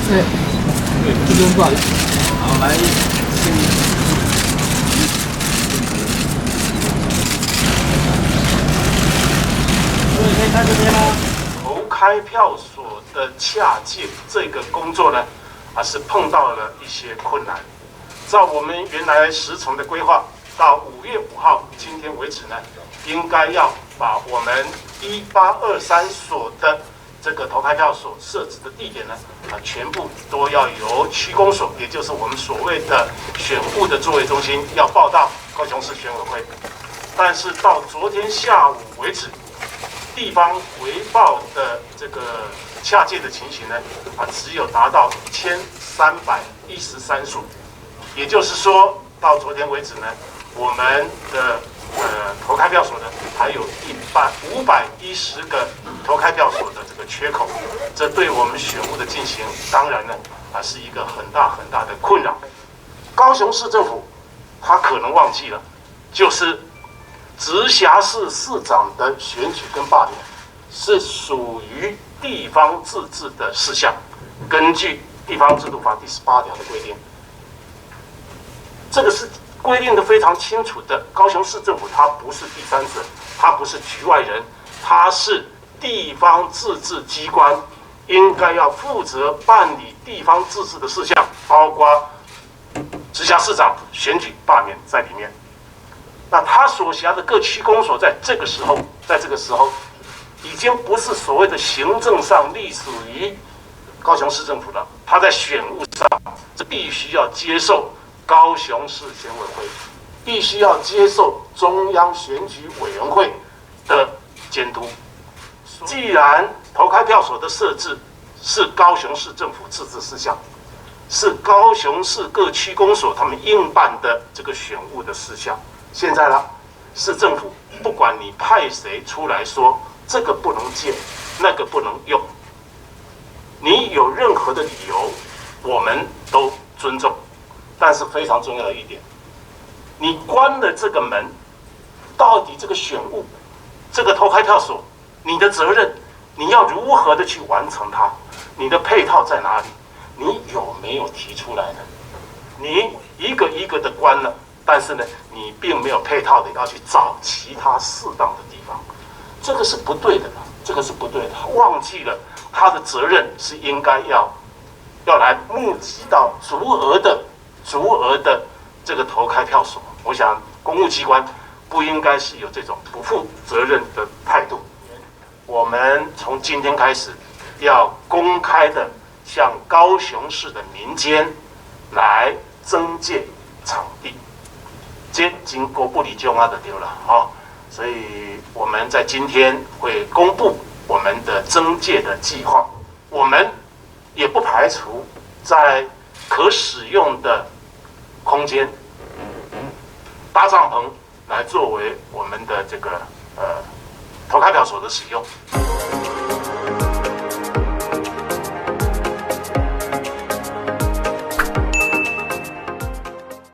对，这边不好意思。好，来，各位可以看这边啦。投开票所的洽借这个工作呢，是碰到了一些困难。照我们原来时程的规划，到5月5号今天为止呢，应该要把我们1823所的这个投开票所设置的地点呢，全部都要由区公所，也就是我们所谓的选务的作业中心，要报到高雄市选委会。但是到昨天下午为止，地方回报的这个洽借的情形呢，只有达到1313数，也就是说，到昨天为止呢，我们的投开票所呢，还有510个投开票所的这个缺口，这对我们选务的进行，当然呢，是一个很大很大的困扰。高雄市政府他可能忘记了，就是直辖市市长的选举跟罢免是属于地方自治的事项，根据地方制度法第18条的规定，这个是规定的非常清楚的。高雄市政府它不是第三者，它不是局外人，它是地方自治机关，应该要负责办理地方自治的事项，包括直辖市长选举罢免在里面。那他所辖的各区公所在这个时候，已经不是所谓的行政上隶属于高雄市政府了，他在选务上这必须要接受高雄市选委会，必须要接受中央选举委员会的监督。既然投开票所的设置是高雄市政府自治事项，是高雄市各区公所他们应办的这个选务的事项，现在呢，市政府不管你派谁出来说这个不能借，那个不能用，你有任何的理由，我们都尊重。但是非常重要的一点，你关了这个门，到底这个选务、这个投开票所，你的责任，你要如何的去完成它？你的配套在哪里？你有没有提出来呢？你一个一个的关了，但是呢，你并没有配套的要去找其他适当的地方，这个是不对的，这个是不对的。忘记了他的责任是应该要来募集到足额的这个投开票所。我想公务机关不应该是有这种不负责任的态度。我们从今天开始要公开的向高雄市的民间来增建场地，这经过不理中的对了所以我们在今天会公布我们的增建的计划，我们也不排除在可使用的空间搭帐篷来作为我们的这个投开票所的使用。